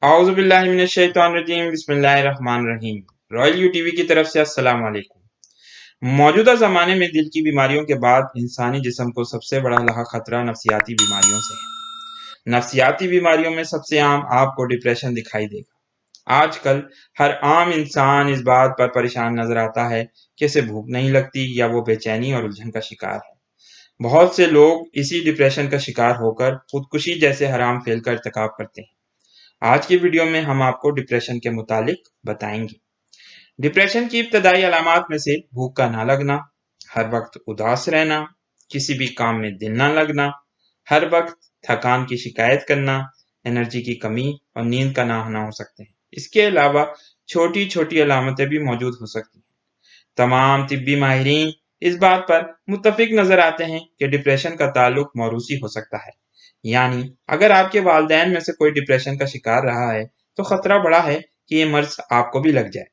आउज़ुबिल्लाहिमिनश्शैतानिर्रजीम बिस्मिल्लाहिर्रहमानिर्रहीम। Royal you TV की तरफ से अस्सलाम वालेकुम। मौजूदा ज़माने में दिल की बीमारियों के बाद इंसानी जिस्म को सबसे बड़ा लाहा खतरा नफ्सियाती बीमारियों से है। नफ्सियाती बीमारियों में सबसे आम आपको डिप्रेशन दिखाई देगा। आजकल हर आम इंसान इस बात पर परेशान नजर आता है कि उसे भूख नहीं लगती या वो बेचैनी और उलझन का शिकार है। बहुत से लोग इसी डिप्रेशन का शिकार होकर खुदकुशी जैसे हराम फेल का इर्तिकाब करते हैं। आज की वीडियो में हम आपको डिप्रेशन के मुतालिक बताएंगे। डिप्रेशन की इब्तदाई अलामात में से भूख का ना लगना, हर वक्त उदास रहना, किसी भी काम में दिल ना लगना, हर वक्त थकान की शिकायत करना, एनर्जी की कमी और नींद का ना आना हो सकते हैं। इसके अलावा छोटी छोटी अलामतें भी मौजूद हो सकती हैं। तमाम तिब्बी माहिरीन इस बात पर मुत्तफिक नजर आते हैं कि डिप्रेशन का ताल्लुक मौरूसी हो सकता है, यानी अगर आपके वालिदैन में से कोई डिप्रेशन का शिकार रहा है तो खतरा बड़ा है कि ये मर्ज आपको भी लग जाए।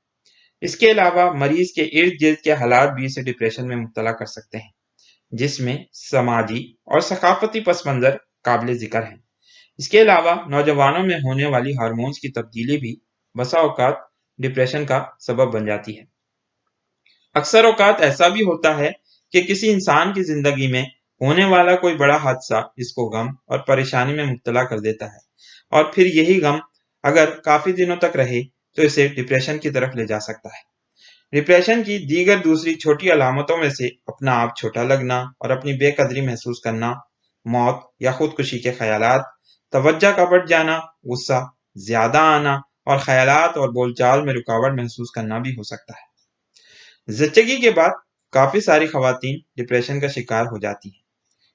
इसके अलावा मरीज के इर्द गिर्द के हालात भी इसे डिप्रेशन में मुब्तला कर सकते हैं, जिसमें समाजी और सकाफती पस मंजर काबिल जिक्र है। इसके अलावा नौजवानों में होने वाली हार्मोन्स की तब्दीली भी बसा औकात डिप्रेशन का सबब बन जाती है। अक्सर औकात ऐसा भी होता है कि किसी इंसान की जिंदगी में होने वाला कोई बड़ा हादसा इसको गम और परेशानी में मुब्तला कर देता है, और फिर यही गम अगर काफी दिनों तक रहे तो इसे डिप्रेशन की तरफ ले जा सकता है। डिप्रेशन की दीगर दूसरी छोटी अलामतों में से अपना आप छोटा लगना और अपनी बेकदरी महसूस करना, मौत या खुदकुशी के ख्यालात, तवज्जो का बढ़ जाना, गुस्सा ज्यादा आना और ख्यालात और बोलचाल में रुकावट महसूस करना भी हो सकता है। ज़च्चगी के बाद काफ़ी सारी ख़वातीन डिप्रेशन का शिकार हो जाती हैं,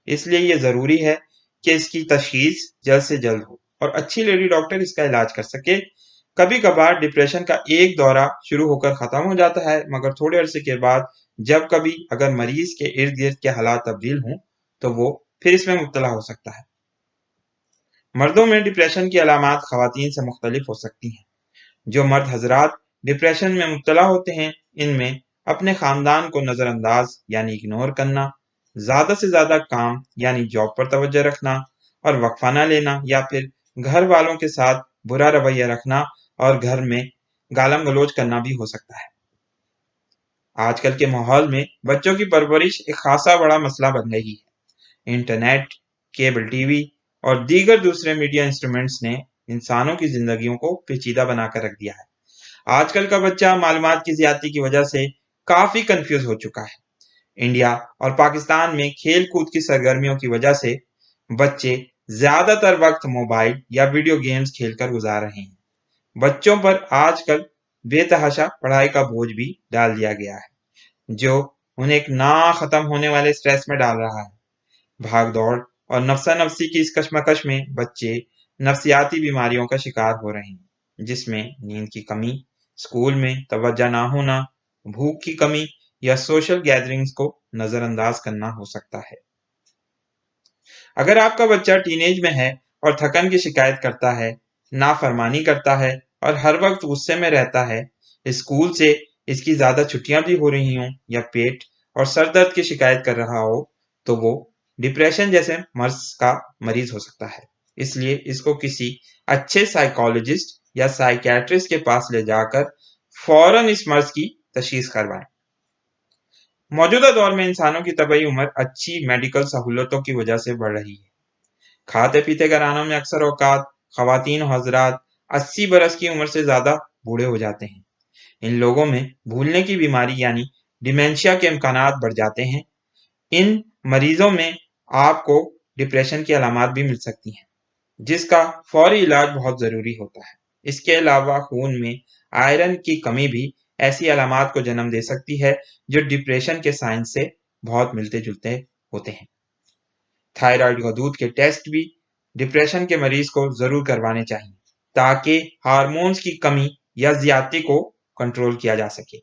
इसलिए ये ज़रूरी है कि इसकी तशख़ीस जल्द से जल्द हो और अच्छी लेडी डॉक्टर इसका इलाज कर सके। कभी कभार डिप्रेशन का एक दौरा शुरू होकर ख़त्म हो जाता है, मगर थोड़े अरसे के बाद जब कभी अगर मरीज़ के इर्द गिर्द के हालात तब्दील हों तो वो फिर इसमें मुब्तला हो सकता है। मर्दों में डिप्रेशन की अलामात ख़वातीन से मुख्तलिफ हो सकती हैं। जो मर्द हजरात डिप्रेशन में मुब्तला होते हैं, इनमें अपने खानदान को नजरअंदाज यानी इग्नोर करना, ज्यादा से ज्यादा काम यानी जॉब पर तवज्जो रखना और वक्फा न लेना, या फिर घर वालों के साथ बुरा रवैया रखना और घर में गालम गलोच करना भी हो सकता है। आजकल के माहौल में बच्चों की परवरिश एक खासा बड़ा मसला बन गई है। इंटरनेट, केबल टीवी और दीगर दूसरे मीडिया इंस्ट्रूमेंट्स ने इंसानों की जिंदगियों को पेचीदा बनाकर रख दिया है। आजकल का बच्चा मालूमात की ज्यादती की वजह से काफी कंफ्यूज हो चुका है। इंडिया और पाकिस्तान में खेल कूद की सरगर्मियों की वजह से बच्चे ज्यादातर वक्त मोबाइल या वीडियो गेम्स खेलकर गुजार रहे हैं। बच्चों पर आजकल बेतहाशा पढ़ाई का बोझ भी डाल दिया गया है, जो उन्हें एक ना खत्म होने वाले स्ट्रेस में डाल रहा है। भाग दौड़ और नफसा नफसी की इस कशमकश में बच्चे नफसियाती बीमारियों का शिकार हो रहे हैं, जिसमें नींद की कमी, स्कूल में तवज्जो ना होना, भूख की कमी या सोशल गैदरिंग्स को नजरअंदाज करना हो सकता है। अगर आपका बच्चा टीनेज में है और थकन की शिकायत करता है, नाफरमानी करता है और हर वक्त गुस्से में रहता है, स्कूल से इसकी ज्यादा छुट्टियां भी हो रही हों या पेट और सर दर्द की शिकायत कर रहा हो, तो वो डिप्रेशन जैसे मर्ज का मरीज हो सकता है। इसलिए इसको किसी अच्छे साइकोलॉजिस्ट या साइकियाट्रिस्ट के पास ले जाकर फौरन इस मर्ज की तशखीस करवाएं। मौजूदा दौर में इंसानों की तबई उम्र अच्छी मेडिकल सहूलतों की वजह से बढ़ रही है। खाते पीते घरानों में अक्सर औकात खवातीन और हजरात 80 बरस की उम्र से ज्यादा बूढ़े हो जाते हैं। इन लोगों में भूलने की बीमारी यानी डिमेंशिया के इम्कानात बढ़ जाते हैं। इन मरीजों में आपको डिप्रेशन की अलामात भी मिल सकती हैं, जिसका फौरी इलाज बहुत ज़रूरी होता है। इसके अलावा खून में आयरन की कमी भी ऐसी अलामात को जन्म दे सकती है जो डिप्रेशन के साइन से बहुत मिलते जुलते होते हैं। थायराइड गदूद के टेस्ट भी डिप्रेशन के मरीज को जरूर करवाने चाहिए, ताकि हार्मोन्स की कमी या ज्यादती को कंट्रोल किया जा सके।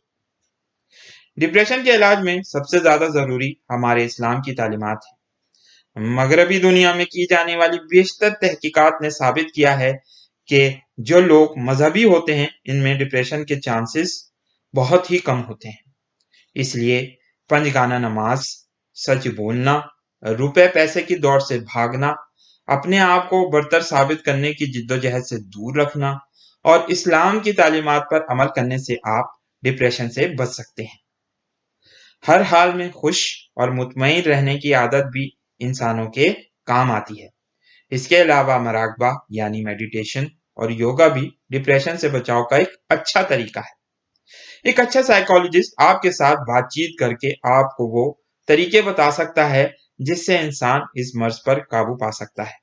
डिप्रेशन के इलाज में सबसे ज्यादा जरूरी हमारे इस्लाम की तालीमात है। मगरबी दुनिया में की जाने वाली बेशतर तहकीकात ने साबित किया है कि जो लोग मजहबी होते हैं, इनमें डिप्रेशन के चांसेस बहुत ही कम होते हैं। इसलिए पंजगाना नमाज, सच बोलना, रुपए पैसे की दौड़ से भागना, اپنے آپ کو برتر ثابت کرنے کی جدوجہد سے دور رکھنا اور اسلام کی تعلیمات پر عمل کرنے سے آپ ڈپریشن سے بچ سکتے ہیں۔ ہر حال میں خوش اور مطمئن رہنے کی عادت بھی انسانوں کے کام آتی ہے۔ اس کے علاوہ مراقبہ یعنی میڈیٹیشن اور یوگا بھی ڈپریشن سے بچاؤ کا ایک اچھا طریقہ ہے۔ ایک اچھا سائیکالوجسٹ آپ کے ساتھ بات چیت کر کے آپ کو وہ طریقے بتا سکتا ہے جس سے انسان اس مرض پر قابو پا سکتا ہے۔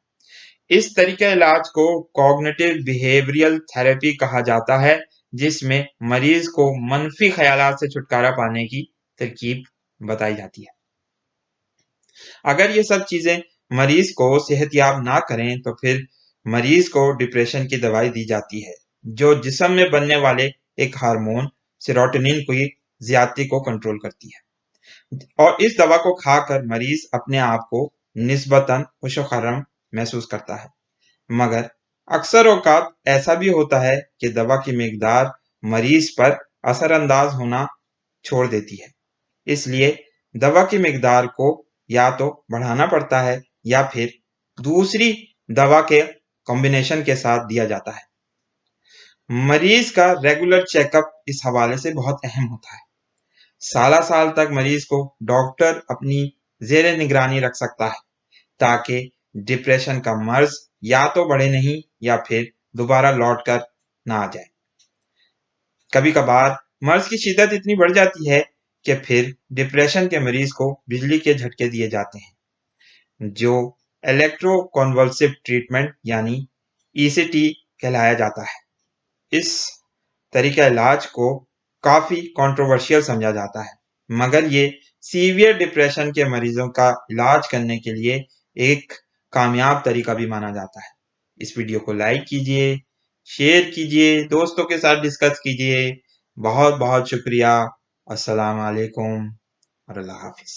اس طریقہ علاج کو کوگنیٹو بیہیویئرل تھراپی کہا جاتا ہے، جس میں مریض کو منفی خیالات سے چھٹکارا پانے کی ترکیب بتائی جاتی ہے۔ اگر یہ سب چیزیں مریض کو صحت یاب نہ کریں تو پھر مریض کو ڈپریشن کی دوائی دی جاتی ہے جو جسم میں بننے والے ایک ہارمون سیروٹونین کی زیادتی کو کنٹرول کرتی ہے، اور اس دوا کو کھا کر مریض اپنے آپ کو نسبتاً خوش و خرم محسوس کرتا ہے۔ مگر اکثر اوقات ایسا بھی ہوتا ہے کہ دوا کی مقدار مریض پر اثر انداز ہونا چھوڑ دیتی ہے، اس لیے دوا کی مقدار کو یا تو بڑھانا پڑتا ہے یا پھر دوسری دوا کے کمبینیشن کے ساتھ دیا جاتا ہے۔ مریض کا ریگولر چیک اپ اس حوالے سے بہت اہم ہوتا ہے۔ سالہ سال تک مریض کو ڈاکٹر اپنی زیر نگرانی رکھ سکتا ہے تاکہ ڈپریشن کا مرض یا تو بڑھے نہیں یا پھر دوبارہ لوٹ کر نہ آ جائے۔ کبھی کبھار مرض کی شدت اتنی بڑھ جاتی ہے کہ پھر ڈپریشن کے مریض کو بجلی کے جھٹکے دیے جاتے ہیں جو الیکٹرو کنولسو ٹریٹمنٹ یعنی ای سی ٹی کہلایا جاتا ہے۔ اس طریقہ علاج کو کافی کنٹروورشل سمجھا جاتا ہے، مگر یہ سیویئر ڈپریشن کے مریضوں کا علاج کرنے کے لیے ایک کامیاب طریقہ بھی مانا جاتا ہے۔ اس ویڈیو کو لائک کیجئے، شیئر کیجئے، دوستوں کے ساتھ ڈسکس کیجئے۔ بہت بہت شکریہ۔ السلام علیکم اور اللہ حافظ۔